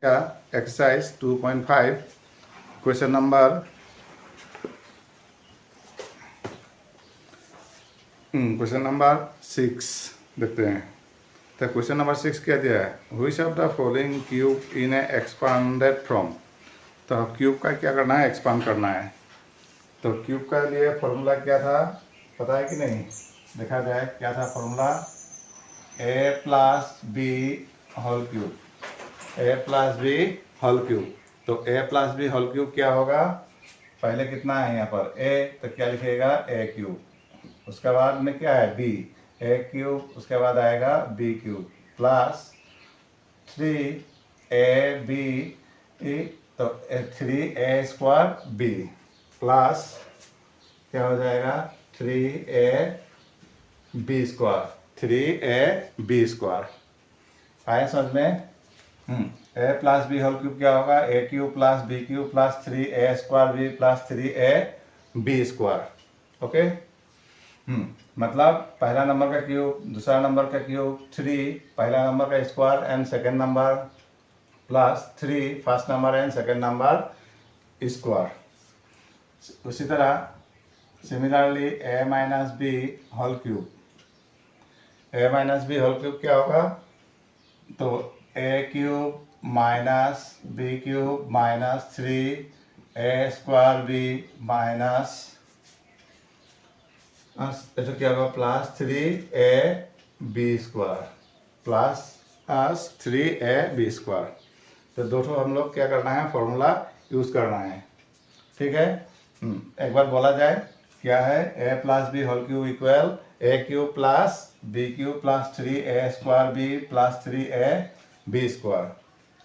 का exercise 2.5 question number 6 देखते हैं। तो क्वेश्चन नंबर 6 क्या दिया है, which of the following cube in A expanded from. तो क्यूब का क्या करना है, एक्सपांड करना है। तो क्यूब का लिए फॉर्मूला क्या था पता है कि नहीं, देखा जाए क्या था formula, a plus b whole cube, a plus b whole cube. तो a plus b whole cube क्या होगा, पहले कितना है यहाँ पर a, तो क्या लिखेगा a क्यूब, उसके बाद में क्या है b, a क्यूब, उसके बाद आएगा b क्यूब प्लस 3ab, तो 3a स्क्वायर b प्लस क्या हो जाएगा 3a B square, 3ab square. आए समझ में। A plus b whole cube क्या होगा, a cube plus b cube plus 3a square b plus 3ab square. Okay. मतलब पहला नंबर का क्यूब, दूसरा नंबर का क्यूब 3, पहला नंबर का square and second number plus 3 first number and second number square. उसी तरह similarly a minus b whole cube, a minus b whole cube क्या होगा, तो a cube minus b cube minus 3a square b minus तो क्या होगा plus 3ab square plus 3ab square. तो दोनों हम लोग क्या करना है, फॉर्मूला यूज करना है। ठीक है। एक बार बोला जाए क्या है, a plus b whole cube equal a cube plus b cube plus 3a square b plus 3ab square.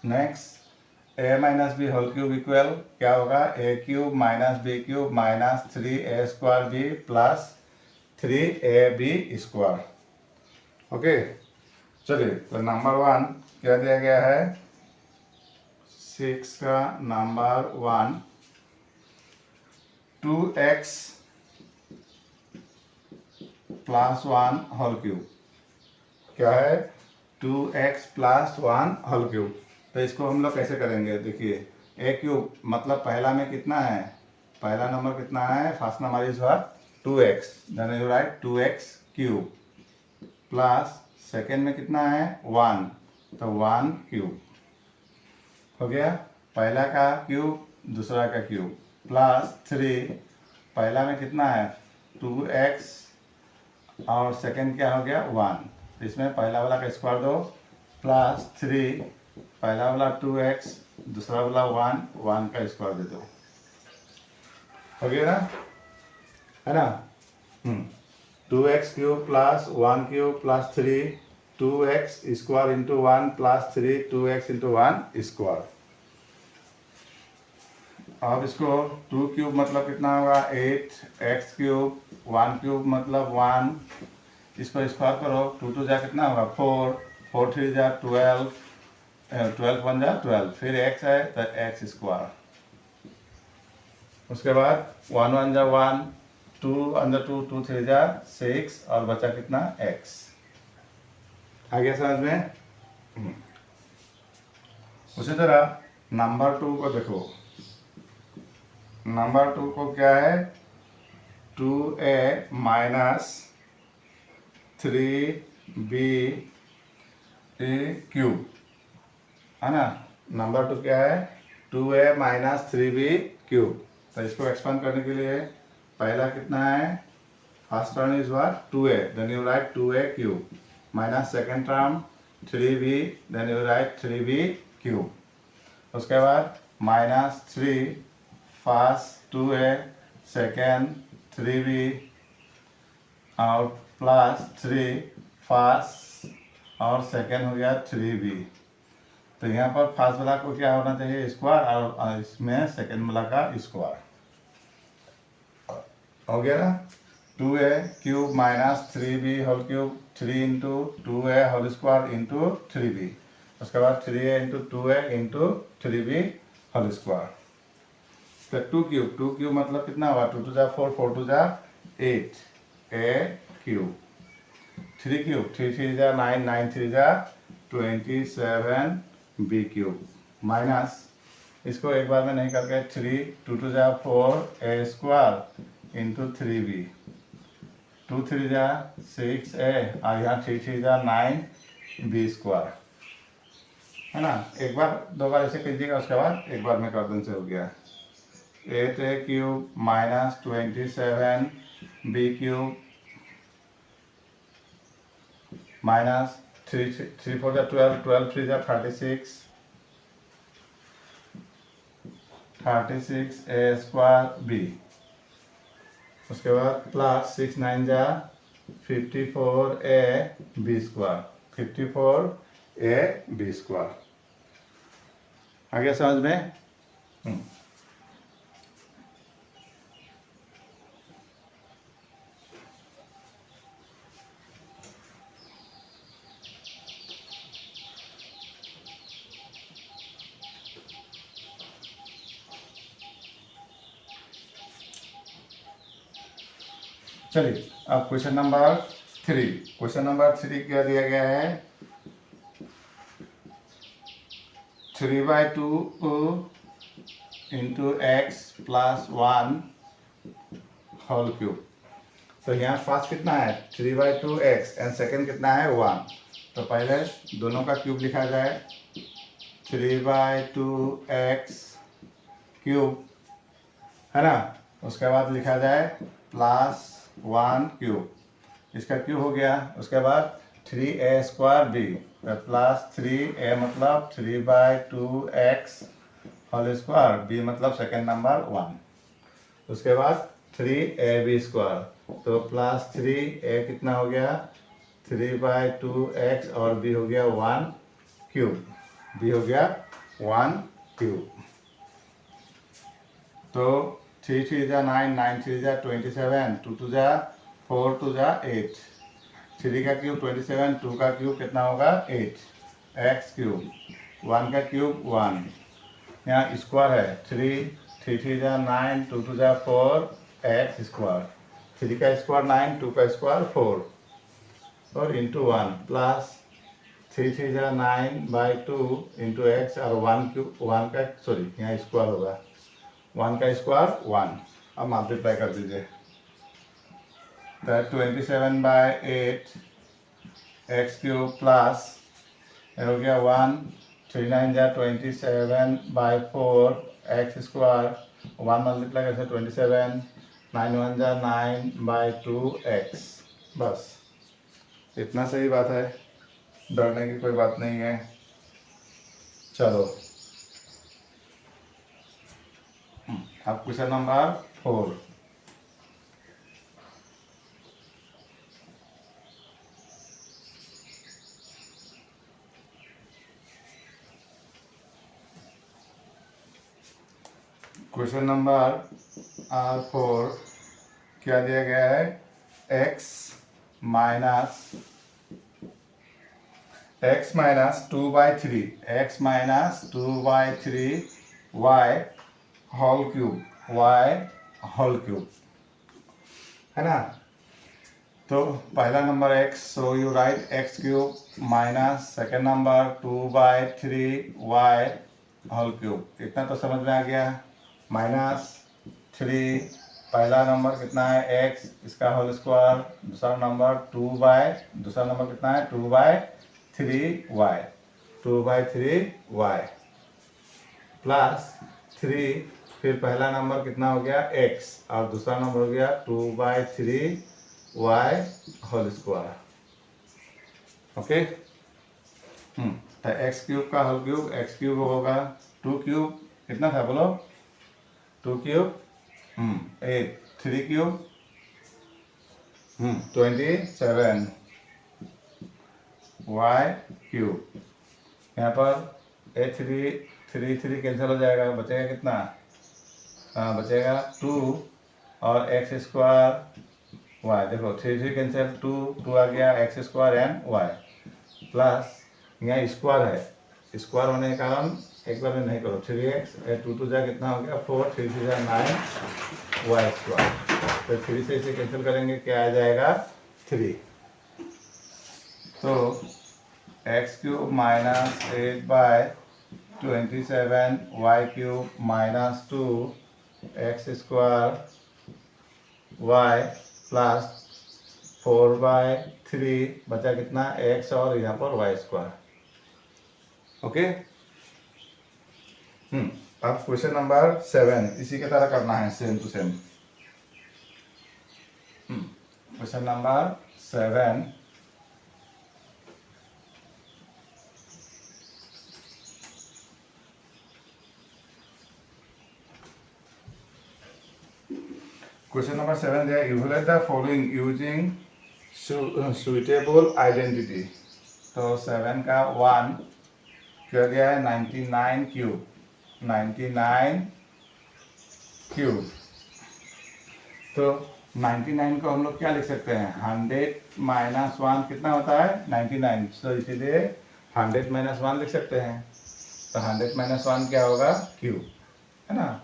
Next a minus b whole cube equal क्या होगा, a cube minus b cube minus 3a square b plus 3ab square. Okay. चलिए तो number 1 क्या दिया गया है, 6 का number 1 2x plus 1 whole cube क्या है, 2x प्लस 1 होल क्यूब। तो इसको हम लोग कैसे करेंगे, देखिए ए क्यूब मतलब पहला में कितना है, पहला नंबर कितना है, first number is what 2x, then you write 2x cube plus second में कितना है 1, तो 1 क्यूब हो गया, पहला का क्यूब दूसरा का क्यूब प्लस 3, पहला में कितना है 2x और सेकेंड क्या हो गया 1, इसमें पहला वाला का स्क्वायर दो प्लस 3, पहला वाला 2x दूसरा वाला 1 का स्क्वायर दे दो, हो गया ना, है ना। 2x cube plus 1 cube plus 3 2x square into 1 plus 3 2x into 1 square. अब इसको 2 क्यूब मतलब कितना होगा 8, x क्यूब 1 क्यूब मतलब 1, इसको स्क्वायर करो 2 2 जा कितना होगा 4, 4 3 जा 12, 12 1 जा 12, फिर x है तो x स्क्वायर, उसके बाद 1 1 जा 1, 2 अंदर 2 2 3 जा 6 और बचा कितना x। आ गया समझ में। उसी तरह नंबर 2 को देखो, नंबर 2 को क्या है 2a माइनस 3b क्यूब, है ना। नंबर 2 क्या है 2a माइनस 3b क्यूब। तो इसको एक्सपांड करने के लिए पहला कितना है, first term is what 2a, then you write 2a cube minus second term 3b, then you write 3b cube, उसके बाद minus 3 first 2a second 3b और प्लस 3 फर्स्ट और सेकेंड हो गया 3b। तो यहाँ पर फर्स्ट वाला को क्या होना चाहिए स्क्वायर और इसमें सेकेंड वाला का स्क्वायर, हो गया ना। 2a cube minus 3b whole cube 3 into 2a whole square into 3b, उसके बाद 3a into 2a into 3b whole square. तो 2 क्यूब मतलब कितना हुआ 2 2 जा 4, 4 2 जा 8 a क्यूब, 3 क्यूब 3 3 जा 9, 9 3 जा 27 b क्यूब, माइनस इसको एक बार में नहीं करके 3 2 2 जा 4 ए स्क्वायर इंटू 3b 2 3 जा 6 ए और यहाँ 3 3 जा 9 बी स्क्वायर, है ना। एक बार दो बार ऐसे कीजिएगा, उसके बाद एक बार में कर देने से हो गया। 8a cube minus 27 b cube minus 3 4 जा 12 12 3 जा 36 ए स्क्वायर बी, उसके बाद प्लस 6 9 जा 54 a b square 54 a b square. आ गया समझ में? चलिए अब क्वेश्चन नंबर 3। क्वेश्चन नंबर 3 क्या दिया गया है? 3/2 into x plus 1 whole cube. तो यहाँ फर्स्ट कितना है 3/2 एक्स एंड सेकेंड कितना है 1। तो पहले दोनों का क्यूब लिखा जाए 3/2 एक्स क्यूब, है ना। उसके बाद लिखा जाए प्लस 1 क्यूब, इसका क्यूब हो गया। उसके बाद 3a square b plus 3a मतलब 3/2 एक्स होल स्क्वायर, बी मतलब सेकेंड नंबर 1। उसके बाद 3ab स्क्वायर तो प्लस 3a कितना हो गया 3/2 एक्स और बी हो गया 1 क्यूब, बी हो गया 1 क्यूब। तो 3 3 जा 9 9 3 जा 27 2 2 जा 4 2 जा 8, 3 का क्यूब 27 2 का क्यूब कितना होगा 8 एक्स क्यूब 1 का क्यूब 1। यहाँ स्क्वायर है 3 3 जा 9 2 2 जा 4 एक्स स्क्वायर, 3 का स्क्वायर 9 2 का स्क्वायर 4 और इंटू 1 प्लस 3 3 जा 9/2 इंटू एक्स और 1 क्यूब 1 का सॉरी यहाँ स्क्वायर होगा 1 का स्क्वायर 1। अब मल्टीप्लाई कर दीजिए तो 27/8 एक्स क्यूब प्लस हो गया 1 3 9 जा 27/4 एक्स स्क्वायर 1 मल्टीप्लाई करते 27 9 1 जा 9/2 एक्स। बस इतना सही बात है, डरने की कोई बात नहीं है। चलो अब क्वेश्चन नंबर 4। क्वेश्चन नंबर 4 क्या दिया गया है x minus 2/3 x minus 2/3 y whole cube है ना। तो पहला number x, so you write x cube minus second number 2/3 y whole cube. इतना तो समझ में आ गया। माइनस 3 पहला नंबर कितना है x, इसका होल स्क्वायर, दूसरा नंबर दूसरा नंबर कितना है 2/3y प्लस 3 फिर पहला नंबर कितना हो गया x और दूसरा नंबर हो गया 2/3y होल स्क्वायर। ओके तो x क्यूब का होल क्यूब x क्यूब होगा 2 क्यूब कितना था बोलो 2 क्यूब 8 3 क्यूब 27 y क्यूब। यहाँ पर 3 3 कैंसिल हो जाएगा, बचेगा कितना बचेगा 2 और एक्स स्क्वायर वाई। देखो 3 3 कैंसिल 2 आ गया x square and y plus यहाँ स्क्वायर है, स्क्वायर होने के कारण एक बार में नहीं करो 3x 2 2 जा कितना हो गया 4 3 3 जा 9 वाई स्क्वायर। तो 3 से इसे कैंसिल करेंगे क्या आ जाएगा 3। तो x cube minus 8/2 27y³ minus 2x² y plus 4/3 बचा कितना x और यहाँ पर y²। ओके। अब क्वेश्चन नंबर 7 इसी के तरह करना है, same to same. Question number 7 Question number 7 there, evaluate the following using suitable identity। तो 7 का 1 क्या दिया है 99³ 99³ तो 99 को हम लोग क्या लिख सकते हैं 100 माइनस 1 कितना होता है 99। तो इसीलिए 100 माइनस 1 लिख सकते हैं। तो 100 माइनस 1 क्या होगा क्यू, है ना।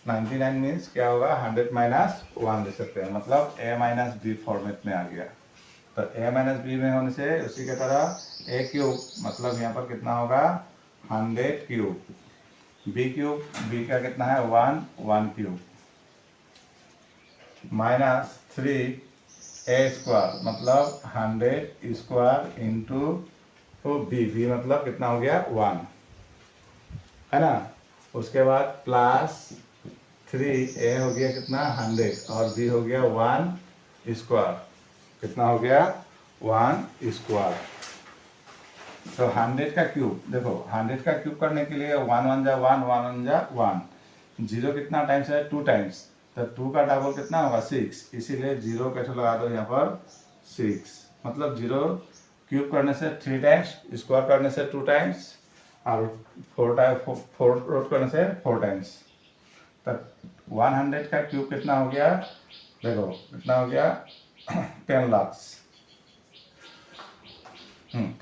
99 मीन्स क्या होगा 100 माइनस 1 लिख सकते हैं, मतलब a माइनस बी फॉर्मेट में आ गया। तो a माइनस बी में होने से उसी की तरह a³ मतलब यहाँ पर कितना होगा 100³ b³ b का कितना है 1³ माइनस 3a² मतलब 100² इंटू b मतलब कितना हो गया 1, है ना। उसके बाद प्लस 3a हो गया कितना 100 और b हो गया 1² कितना हो गया 1²। तो 100 का क्यूब देखो 100 का क्यूब करने के लिए 1 1 जा 1 1 1 जा 1 0 कितना टाइम्स है 2 टाइम्स। तो 2 का डबल कितना होगा 6, इसीलिए 0 कैसे लगा दो यहाँ पर 6 मतलब 0 क्यूब करने से 3 टाइम्स, स्क्वायर करने से 2 टाइम्स और 4 रोट करने से 4 टाइम्स। तब 100 का क्यूब कितना हो गया देखो कितना हो गया 10 लाख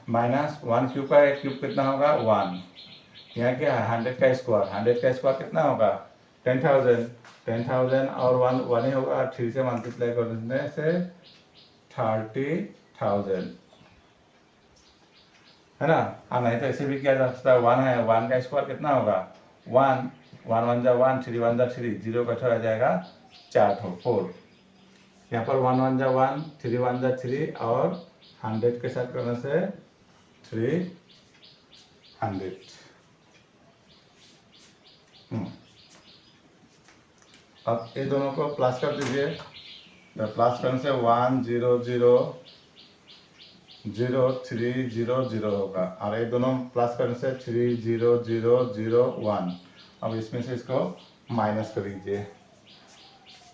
माइनस 1 क्यूब का एक क्यूब कितना होगा 1। यहाँ क्या है 100 का स्क्वायर कितना होगा 10,000 और 1 ही होगा 3 से मल्टीप्लाई करने से 30,000, है ना। नहीं तो ऐसे भी किया जा सकता है 1 है 1 का स्क्वायर कितना होगा 1 1 1 जा 1 3 1 जा 3 0 का आ जाएगा 4। यहाँ पर 1 1 जा 1 3 1 जा 3 और 100 के साथ करने से 300। अब ये दोनों को प्लस कर दीजिए। तो प्लस करने से 1 0 0 0 3 0 0 होगा और ये दोनों प्लस करने से 3 0 0 0 1। अब इसमें से इसको माइनस कर दीजिए।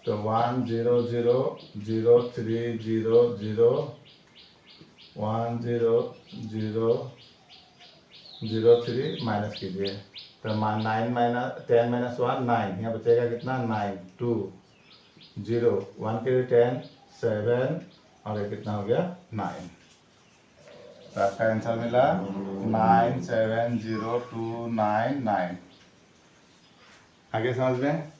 तो 1 0 0 0 3 0 0 1 0 0 0 3 माइनस कीजिए। तो 9 माइनस 10 माइनस 1 9, यहाँ बचेगा कितना 9 2 0 1 के लिए 10 7 और ये कितना हो गया 9। तो आपका आंसर मिला 970299। आगे समझ में।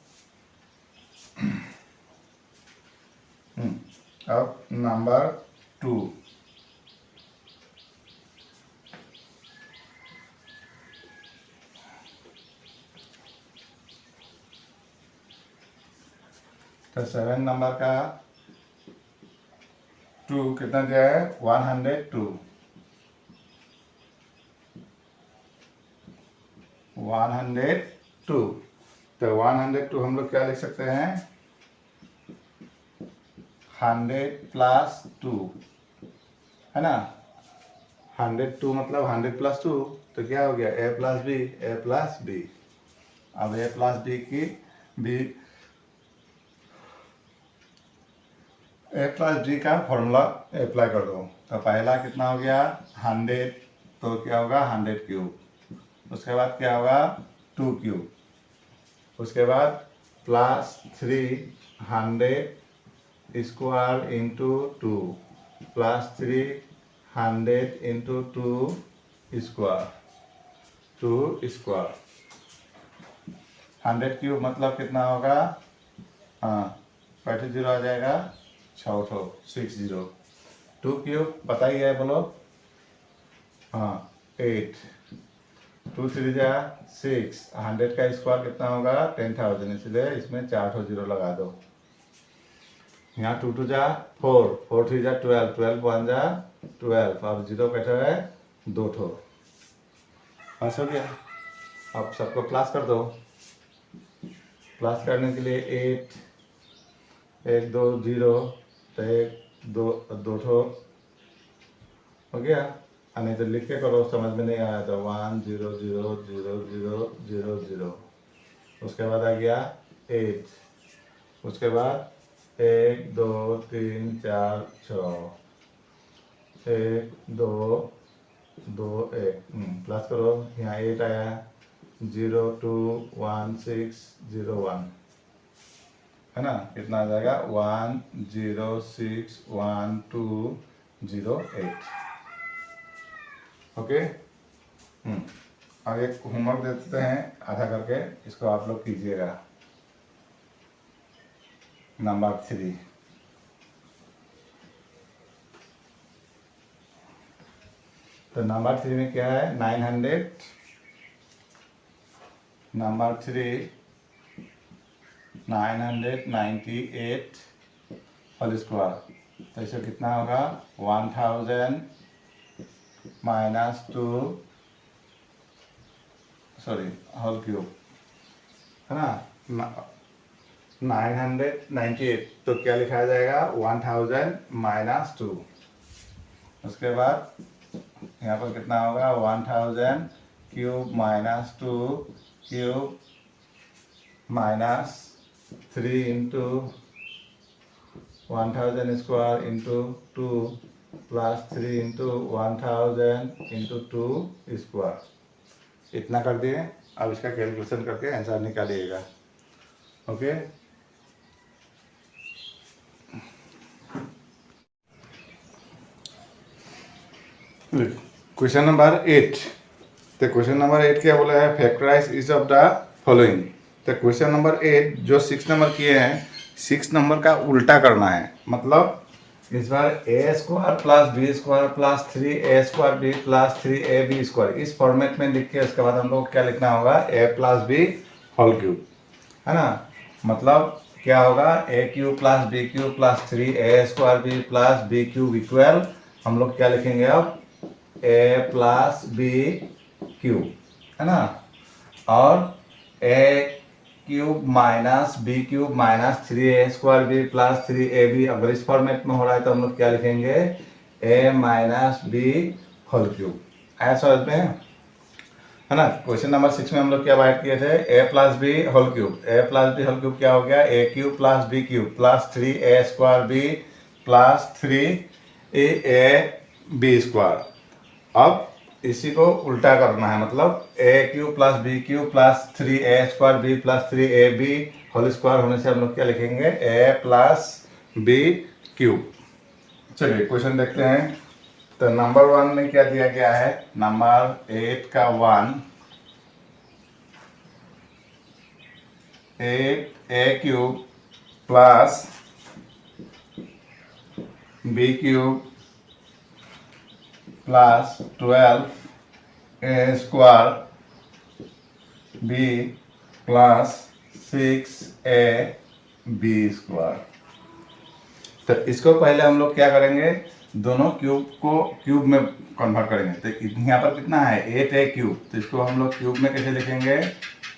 अब नंबर 2 तो 7 नंबर का 2 कितना दिया है 102 102। तो 102 हम लोग क्या लिख सकते हैं 100 प्लस 2, है ना। 102 मतलब 100 प्लस 2 तो क्या हो गया a प्लस बी। अब a प्लस बी की a प्लस डी का फॉर्मूला अप्लाई कर दो। तो पहला कितना हो गया 100 तो क्या होगा 100³। उसके बाद क्या होगा 2³ उसके बाद plus 300² into 2 plus 300 into 2 square 100³ मतलब कितना होगा 5 0 आ जाएगा 6 60। 2³ बताइए बोलो 8 2 3 जा 6, 100 का स्क्वायर कितना होगा 10,000, इसलिए इसमें 4 जीरो लगा दो। यहाँ 2 2 जा 4, 4 3 जा 12, 12 1 जा 12 और जीरो कैसे है 2 ठो। बस हो गया। अब सबको प्लस कर दो। प्लस करने के लिए 8 1 2 0 तो 1 2 2 ठो हो गया। नहीं तो लिख के करो, समझ में नहीं आया तो 1 0 0 0 0 0 0। उसके बाद आ गया 8, उसके बाद 1 2 3 4 6, 1 2 2 1 प्लस करो। यहाँ 8 आया 0 2 1 6 0 1 है ना, कितना आ जाएगा 1 0 6 1 2 0 8। ओके। अब एक होमवर्क देते हैं आधा करके, इसको आप लोग कीजिएगा। नंबर 3, तो नंबर 3 में क्या है 900, नंबर 3 998 होल स्क्वायर, तो इसे कितना होगा 1000 -2 सॉरी होल क्यूब है ना 998, तो क्या लिखा जाएगा 1000 -2। उसके बाद यहाँ पर कितना होगा 1000 cube -2 cube -3 into 1000 square into 2 plus 3 into 1000 into 2 square. इतना कर दिए। अब इसका कैलकुलेशन करके आंसर निकालिएगा। ओके। क्वेश्चन नंबर 8, तो क्वेश्चन नंबर 8 क्या बोला है factorise each of the following. तो क्वेश्चन नंबर 8 जो 6 नंबर किए हैं 6 नंबर का उल्टा करना है। मतलब इस बार a square plus b square plus 3a² b plus 3ab square इस फॉर्मेट में लिख के उसके बाद हम लोग क्या लिखना होगा a plus b whole cube है ना। मतलब क्या होगा a cube plus b cube plus 3a² b plus b cube equal हम लोग क्या लिखेंगे अब a प्लस बी क्यूब है ना, और a cube minus b cube minus 3a² b plus 3ab। अगर इस फॉर्मेट में हो रहा है तो हम लोग क्या लिखेंगे a minus b whole cube. ऐसा समझ में है ना। क्वेश्चन नंबर 6 में हम लोग क्या बात किए थे a plus b whole cube. a plus b whole cube क्या हो गया a cube plus b cube plus 3a² b plus 3ab square. अब इसी को उल्टा करना है। मतलब a cube plus b cube plus 3a² b plus 3ab whole square होने से हम लोग क्या लिखेंगे a प्लस बी क्यूब। चलिए क्वेश्चन देखते हैं। तो नंबर 1 में क्या दिया गया है नंबर 8 का 1 8a cube plus b cube plus 12a square b plus 6ab square. तो इसको पहले हम लोग क्या करेंगे दोनों क्यूब को क्यूब में कन्वर्ट करेंगे। तो यहाँ पर कितना है 8a क्यूब, तो इसको हम लोग क्यूब में कैसे लिखेंगे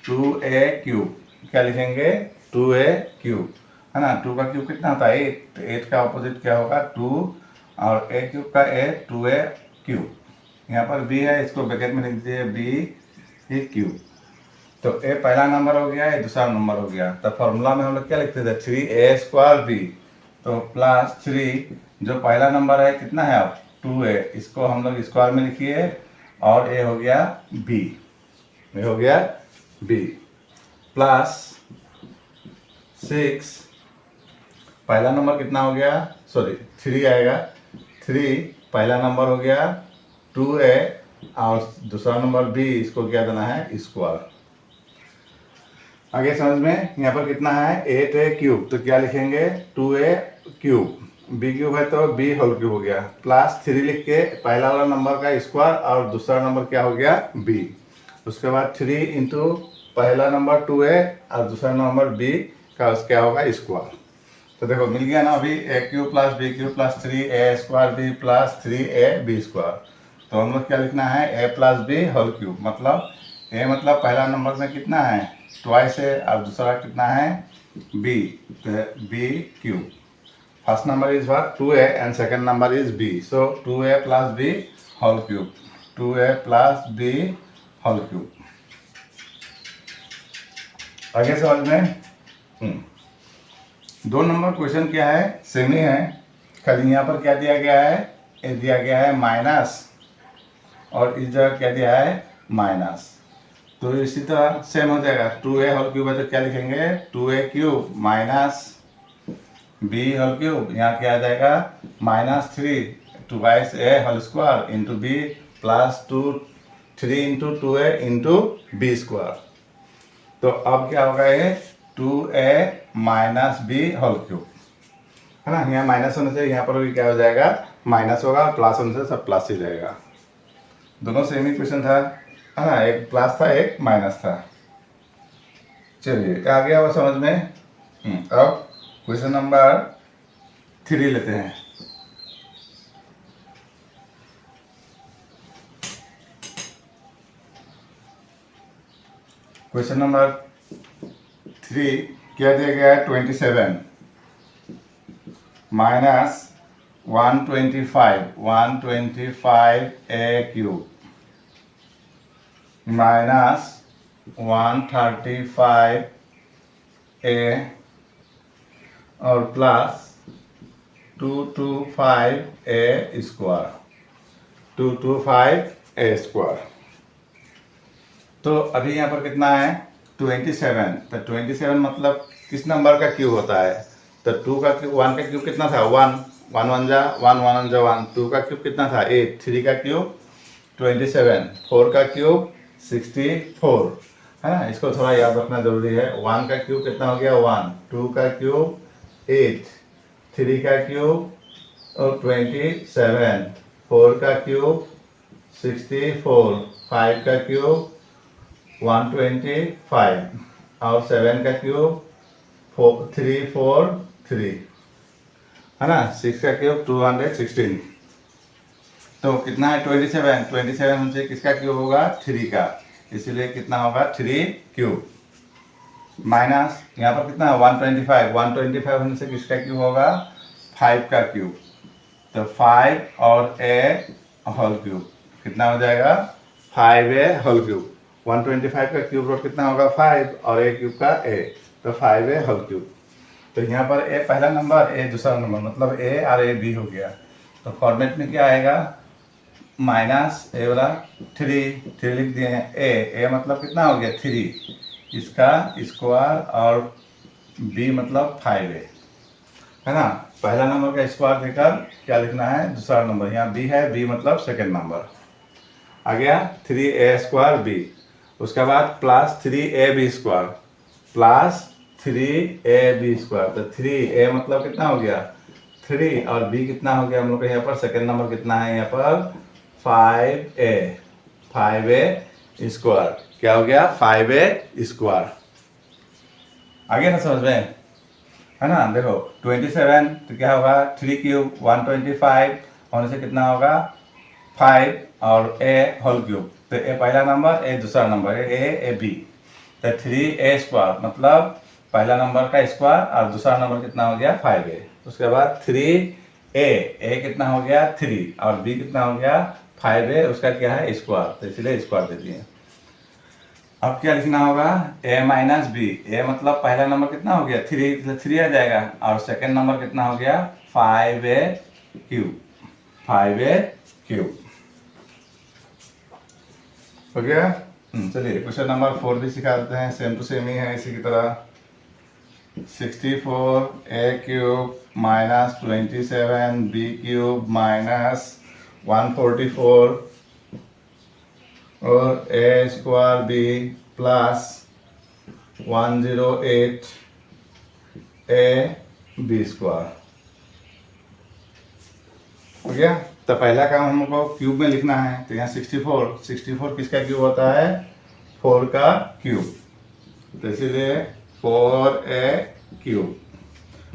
2a क्यूब। क्या लिखेंगे 2a क्यूब है ना। 2 का क्यूब कितना होता है 8, 8 का ऑपोजिट क्या होगा 2 और a क्यूब का 2a क्यूब। यहाँ पर b है इसको ब्रैकेट में लिख दीजिए b क्यूब। तो a पहला नंबर हो गया, ये दूसरा नंबर हो गया। तो फॉर्मूला में हम लोग क्या लिखते थे 3a² b, तो प्लस 3 जो पहला नंबर है कितना है अब 2a, इसको हम लोग स्क्वायर में लिखिए और a हो गया b, ये हो गया b प्लस 6 पहला नंबर कितना हो गया सॉरी 3 आएगा, 3 पहला नंबर हो गया 2a और दूसरा नंबर b, इसको क्या देना है स्क्वायर। आगे समझ में यहाँ पर कितना है 8a क्यूब, तो क्या लिखेंगे 2a क्यूब, b क्यूब है तो b होल क्यूब हो गया, प्लस 3 लिख के पहला वाला नंबर का स्क्वायर और दूसरा नंबर क्या हो गया b। उसके बाद 3 इंटू पहला नंबर 2a और दूसरा नंबर b का उस क्या होगा स्क्वायर। तो देखो मिल गया ना अभी a cube plus b cube plus 3a square b plus 3ab square. तो हम लोग क्या लिखना है a plus b whole cube, मतलब a मतलब पहला नंबर में कितना है ट्वाइस है और दूसरा कितना है b, तो b cube. First number is what 2a and second number is b, so 2a plus b whole cube, 2a plus b whole cube. आगे समझ में 2 नंबर क्वेश्चन क्या है सेम ही है, खाली यहाँ पर क्या दिया गया है ये दिया गया है माइनस और इस जगह क्या दिया है माइनस। तो इसी तरह सेम हो जाएगा 2a होल क्यूब है तो क्या लिखेंगे 2a cube minus b whole cube, यहाँ क्या आ जाएगा -3 twice a whole square into b plus 3 into 2a into b square. तो अब क्या होगा ये 2a minus b whole cube है ना, यहाँ माइनस होने से यहाँ पर भी क्या हो जाएगा माइनस होगा, प्लस होने से सब प्लस ही जाएगा। दोनों सेम ही क्वेश्चन था है ना, एक प्लस था एक माइनस था। चलिए आ गया वो समझ में। अब क्वेश्चन नंबर 3 लेते हैं। क्वेश्चन नंबर 3 क्या दिया गया है 27 minus 125 a cube minus 135 a और plus 225 a square, 225 a square. तो अभी यहाँ पर कितना है 27, तो 27 मतलब किस नंबर का क्यूब होता है, तो 2 का क्यूब 1 का क्यूब कितना था 1 1 1 जा 1 1 जा 1, 2 का क्यूब कितना था 8, 3 का क्यूब 27, 4 का क्यूब 64 है ना, इसको थोड़ा याद रखना जरूरी है। 1 का क्यूब कितना हो गया 1, 2 का क्यूब 8, 3 का क्यूब और 27, 4 का क्यूब 64, 5 का क्यूब 125 और 7 का क्यूब 343 है ना, 6 का क्यूब 216। तो कितना है 27, 27 हमसे किसका क्यूब होगा 3 का, इसीलिए कितना होगा 3 क्यूब माइनस यहाँ पर कितना है 125, 125 होने से किसका क्यूब होगा 5 का क्यूब, तो 5 और a होल क्यूब कितना हो जाएगा 5a होल क्यूब। 125 का क्यूब रूट कितना होगा 5 और a क्यूब का a, तो 5a होल क्यूब। तो यहाँ पर a पहला नंबर a दूसरा नंबर, मतलब a और a b हो गया। तो फॉर्मेट में क्या आएगा माइनस a वाला 3 लिख दिए हैं, a मतलब कितना हो गया 3, इसका स्क्वायर और b मतलब 5a है ना। पहला नंबर का स्क्वायर देकर क्या लिखना है दूसरा नंबर, यहाँ b है, b मतलब सेकेंड नंबर आ गया 3a स्क्वायर b, उसके बाद plus 3ab square plus 3ab square, तो 3a मतलब कितना हो गया 3 और b कितना हो गया हम लोग का यहाँ पर सेकेंड नंबर कितना है यहाँ पर 5a स्क्वायर, क्या हो गया 5a स्क्वायर। आगे ना समझ में है ना। देखो 27 तो क्या होगा 3 क्यूब 125 होने से कितना होगा 5 और a होल क्यूब, तो a पहला नंबर a दूसरा नंबर a b, तो 3a स्क्वायर मतलब पहला नंबर का स्क्वायर और दूसरा नंबर कितना हो गया 5a। उसके बाद 3a कितना हो गया 3 और b कितना हो गया 5a, उसका क्या है स्क्वायर, तो इसलिए स्क्वायर दे दिए। अब क्या लिखना होगा a माइनस बी, a मतलब पहला नंबर कितना हो गया 3, 3 आ जाएगा और सेकेंड नंबर कितना हो गया 5a क्यूब, 5a क्यूब हो गया। चलिए क्वेश्चन नंबर 4 भी सिखा देते हैं, सेम टू सेम ही है इसी की तरह। 64a cube minus 27b cube minus 144 और a square b plus 108 a b square हो गया। तो पहला काम हमको क्यूब में लिखना है, तो यहाँ 64 किसका क्यूब होता है 4 का क्यूब, तो इसीलिए 4a³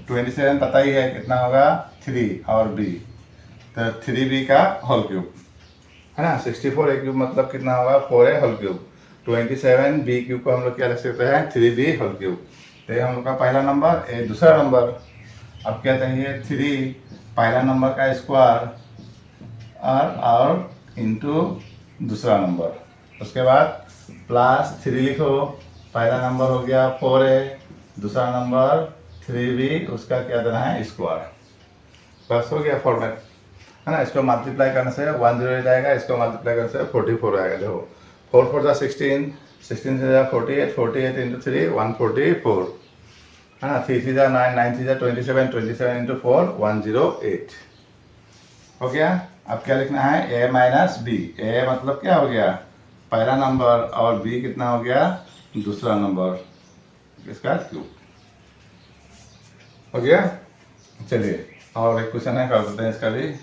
27 पता ही है कितना होगा 3 और b, तो 3b का होल क्यूब है ना। 64a³ मतलब कितना होगा 4a³। 27b³ को हम लोग क्या लिख सकते हैं 3b³। तो ये हम लोग का पहला नंबर, ये दूसरा नंबर। अब क्या चाहिए 3 पहला नंबर का स्क्वायर और इंटू दूसरा नंबर, उसके बाद प्लस 3 लिखो, पहला नंबर हो गया 4a, दूसरा नंबर 3b, उसका क्या देना है स्क्वायर। बस हो गया फॉर्मेट है ना। इसको मल्टीप्लाई करने से 10 जाएगा, इसको मल्टीप्लाई करने से 44 आएगा। देखो 4 4 16, 16 से 48, 48 इंटू 3 144 है ना। 3 3 9, 9 3 27, 27 इंटू 4 108 हो गया। अब क्या लिखना है a माइनस बी। ए मतलब क्या हो गया पहला नंबर और b कितना हो गया दूसरा नंबर, इसका क्यूब हो गया। चलिए और एक क्वेश्चन है कर देते हैं इसका भी।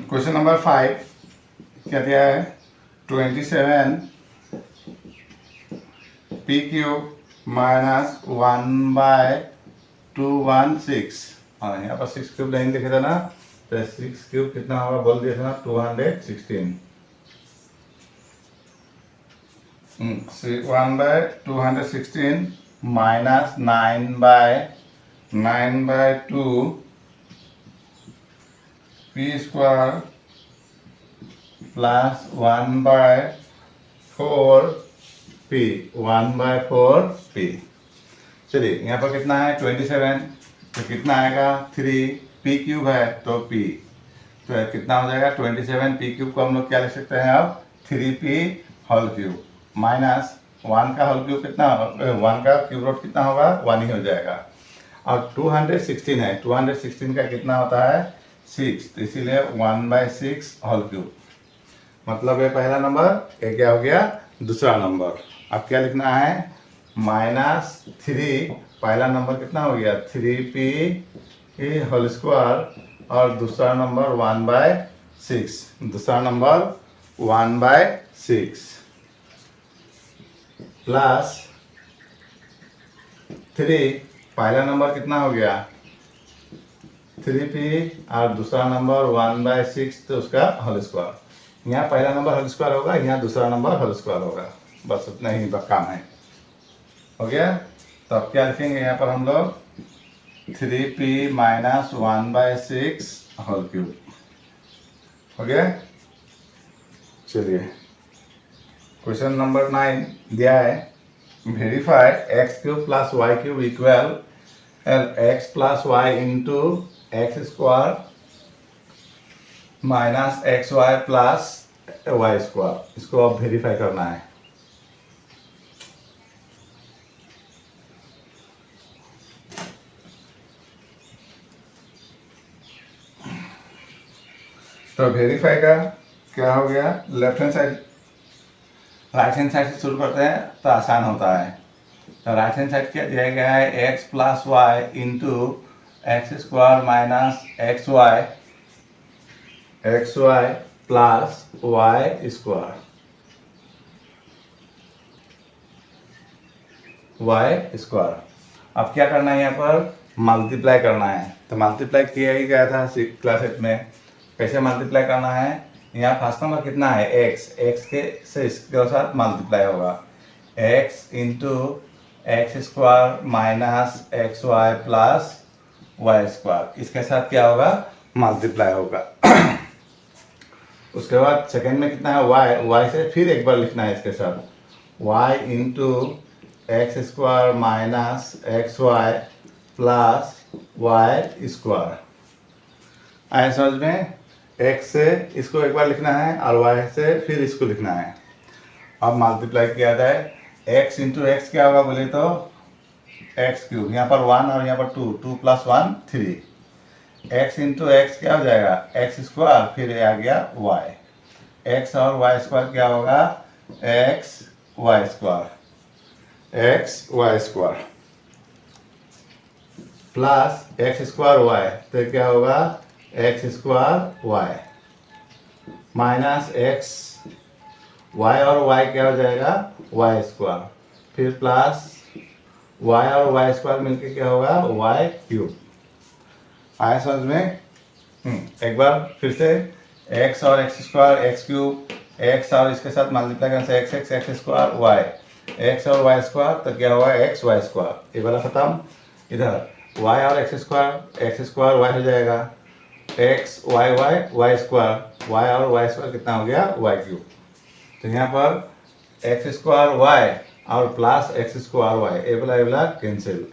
क्वेश्चन नंबर 5 क्या दिया है 27 p³ माइनस 1/216 और यहाँ पर 6³ नहीं लिखे थे ना, तो 6³ कितना होगा बोल दिया था ना 216। 1/216 minus 9/2 p² plus 1/4p 1/4p। चलिए यहाँ पर कितना है 27, तो कितना आएगा 3p³ है तो p, तो कितना हो जाएगा 27p³ को हम लोग क्या लिख सकते हैं अब 3p³ माइनस 1 का होल क्यूब कितना, 1 का क्यूब रूट कितना होगा 1 ही हो जाएगा। और 216 है, 216 का कितना होता है 6, तो इसीलिए 1/6 होल क्यूब, मतलब ये पहला नंबर, ये क्या हो गया दूसरा नंबर। अब क्या लिखना है -3 पहला नंबर कितना हो गया 3p² और दूसरा नंबर 1/6, दूसरा नंबर 1/6 प्लस 3 पहला नंबर कितना हो गया 3p और दूसरा नंबर 1/6, तो उसका होल स्क्वायर। यहाँ पहला नंबर होल स्क्वायर होगा, यहाँ दूसरा नंबर होल स्क्वायर होगा, बस उतना ही काम है। हो गया। तो अब क्या लिखेंगे यहाँ पर हम लोग 3p माइनस 1/6 होल क्यूब हो गया। चलिए क्वेश्चन नंबर 9 दिया है verify x³ plus y³ equal x plus y into x² minus xy plus y², इसको अब वेरीफाई करना है। तो वेरीफाई का क्या हो गया, left hand side right hand side से शुरू करते हैं तो आसान होता है। तो राइट हैंड साइड क्या दिया गया है x plus y into x² minus xy plus y²। अब क्या करना है यहाँ पर मल्टीप्लाई करना है, तो मल्टीप्लाई किया ही गया था क्लास 8 में। कैसे मल्टीप्लाई करना है, यहाँ फर्स्ट नंबर कितना है x के से इसके साथ मल्टीप्लाई होगा x into x² minus xy plus y², इसके साथ क्या होगा मल्टीप्लाई होगा। उसके बाद सेकेंड में कितना है y से फिर एक बार लिखना है इसके साथ y into x² minus xy plus y²। आए समझ में, x से इसको एक बार लिखना है और y से फिर इसको लिखना है। अब मल्टीप्लाई किया जाए x इंटू एक्स क्या होगा बोले तो x³, यहाँ पर 1 और यहाँ पर 2 प्लस 1 3, x इंटू एक्स क्या हो जाएगा x² फिर आ गया y, x और y² क्या होगा x y square plus x square y, तो क्या होगा x square y minus x y और वाई क्या हो जाएगा वाई स्क्वायर, फिर प्लस वाई और वाई स्क्वायर मिलके क्या होगा वाई क्यूब। आया समझ में? एक बार फिर से एक्स और x square x cube, x और इसके साथ मल्टीप्लाई करने से एक्स स्क्वायर वाई, एक्स और वाई स्क्वायर तो क्या होगा एक्स वाई स्क्वायर। ये वाला खत्म। इधर वाई और एक्स स्क्वायर वाई हो जाएगा, x y y y square, y और वाई स्क्वायर कितना हो गया वाई क्यूब। तो यहाँ पर एक्स स्क्वायर वाई और plus x square y, a वाला cancel,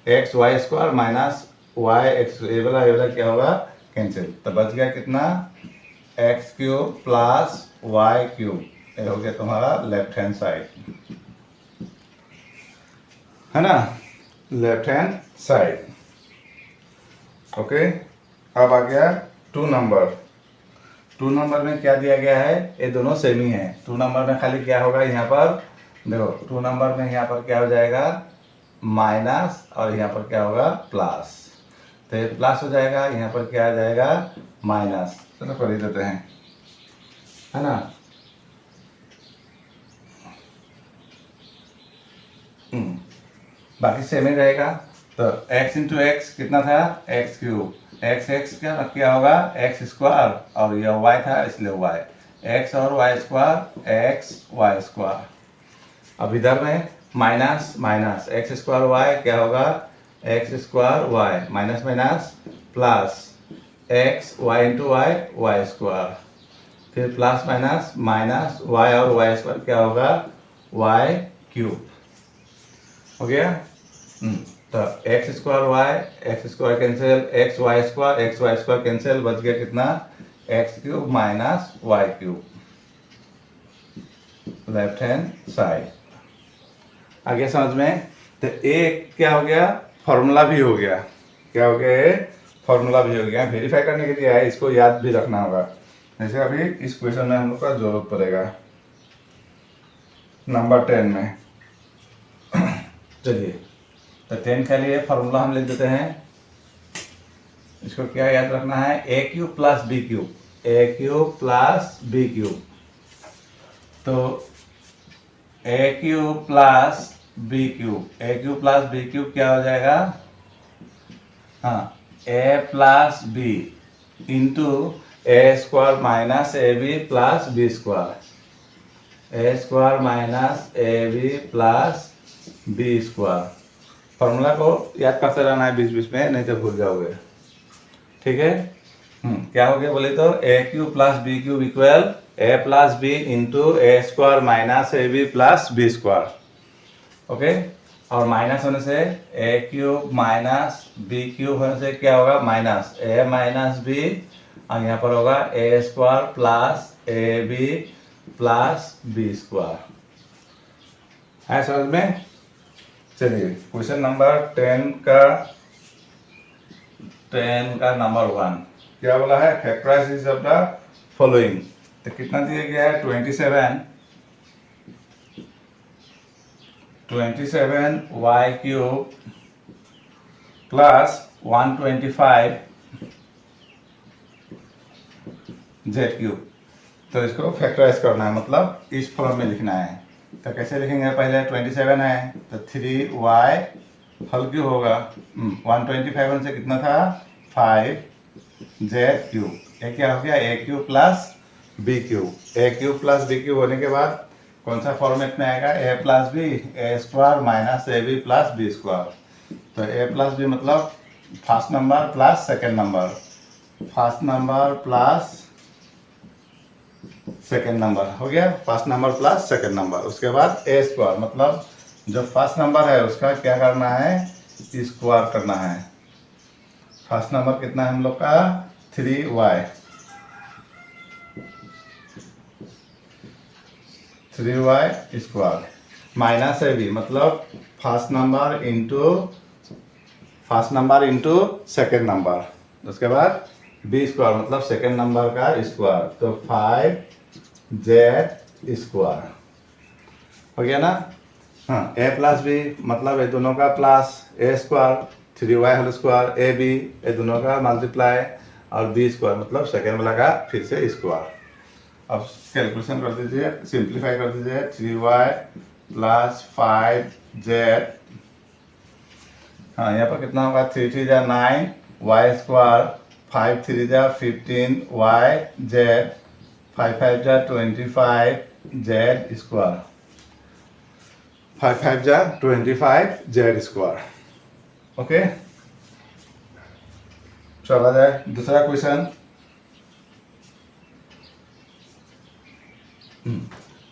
x y square minus y x, a वाला क्या होगा कैंसिल। तो बच गया कितना x cube plus y cube, ये हो गया तुम्हारा लेफ्ट हैंड साइड, है ना, लेफ्ट हैंड साइड। ओके, अब आ गया 2 नंबर। 2 नंबर में क्या दिया गया है, ये दोनों सेम ही है। 2 नंबर में खाली क्या होगा यहाँ पर देखो, 2 नंबर में यहाँ पर क्या हो जाएगा माइनस और यहाँ पर क्या होगा प्लस, तो ये प्लस हो जाएगा, यहाँ पर क्या आ जाएगा माइनस। चलो कर ही देते हैं, है ना। बाकी सेम ही रहेगा। तो x इंटू एक्स कितना था एक्स क्यूब, एक्स क्या होगा एक्स स्क्वायर और यह y था इसलिए y, x और y square x y square. अब इधर में minus minus x square y क्या होगा x square y minus minus plus x y into y square, फिर प्लस माइनस माइनस वाई और वाई स्क्वायर क्या होगा वाई क्यूब। हो गया। तो x square cancel, x y square cancel, बच गया कितना x cube minus y cube, left hand side. आगे समझ में? तो एक क्या हो गया फॉर्मूला भी हो गया, क्या हो गया फॉर्मूला भी हो गया। वेरीफाई करने के लिए है, इसको याद भी रखना होगा। जैसे अभी इस क्वेश्चन में हम लोग का जरूरत पड़ेगा नंबर 10 में। चलिए, तो 10 के लिए फॉर्मूला हम लिख देते हैं। इसको क्या याद रखना है a cube plus b cube, a cube plus b cube. तो a cube plus b cube, a cube plus b cube क्या हो जाएगा, हाँ a plus b into a square minus a b plus b square, a square minus a b plus b square. Formula को याद करते रहना है बीच बीच में, नहीं तो भूल जाओगे। ठीक है। क्या हो गया बोले तो a cube plus b cube equal a plus b into a square minus a b plus b square. Okay, और माइनस होने से a cube minus b cube होने से क्या होगा माइनस ए माइनस बी, और यहाँ पर होगा a square plus a b plus b square. है समझ में? चलिए क्वेश्चन नंबर 10 का नंबर 1 क्या बोला है, फैक्टराइज ऑफ द फॉलोइंग। तो कितना दिया गया है 27 y cube plus 125 z cube. तो इसको फैक्टराइज करना है, मतलब इस फॉर्म में लिखना है। तो कैसे लिखेंगे, पहले 27 है तो 3y होल क्यूब होगा, 125 से कितना था 5 जेड क्यूब। ये क्या हो गया a cube plus b cube, a cube plus b cube होने के बाद कौन सा फॉर्मेट में आएगा a plus b, a square minus a b plus b square. तो ए प्लस बी मतलब first number plus second number, first number plus second number हो गया, first number plus second number. उसके बाद ए स्क्वायर मतलब जो फर्स्ट नंबर है उसका क्या करना है स्क्वायर करना है। फर्स्ट नंबर कितना है हम लोग का 3y, 3y square minus a b मतलब first number into second number. उसके बाद बी स्क्वायर मतलब सेकेंड नंबर का स्क्वायर, तो 5 जेड स्क्वायर। हो गया ना। हाँ, ए प्लस बी मतलब ये दोनों का plus, a square 3y whole square, a b ये दोनों का मल्टीप्लाई, और बी स्क्वायर मतलब सेकेंड वाला का फिर से स्क्वायर। अब कैलकुलेशन कर दीजिए, सिंप्लीफाई कर दीजिए। 3y प्लस 5z, हाँ यहाँ पर कितना होगा, 3 3 जा 9 y स्क्वायर, 5 3 जा 15 y z, 5 5 जा 25 z स्क्वायर, 5 5 जा 25 z स्क्वायर। ओके, चला जाए दूसरा क्वेश्चन।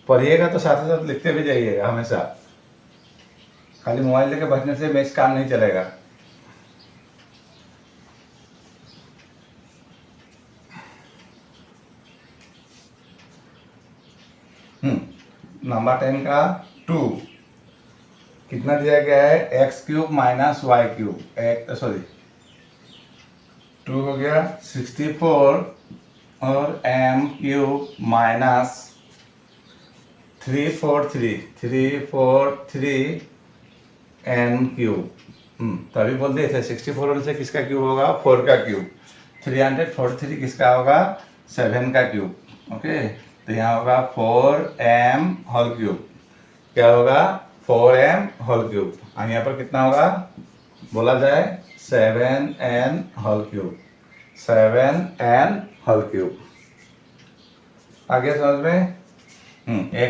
पढ़िएगा तो साथ साथ लिखते भी जाइएगा हमेशा, खाली मोबाइल लेके बैठने से मैथ्स काम नहीं चलेगा। नंबर 10 का 2 कितना दिया गया है, x cube minus y cube, sorry 2 हो गया 64 और m cube minus 343 n cube. तभी बोल दिए थे 64 से किसका क्यूब होगा, 4 का क्यूब। 343 किसका होगा, 7 का क्यूब। ओके, तो यहाँ होगा 4m होल क्यूब, क्या होगा 4m होल क्यूब, और यहाँ पर कितना होगा बोला जाए 7n whole cube, 7n whole cube. आगे समझ में, एक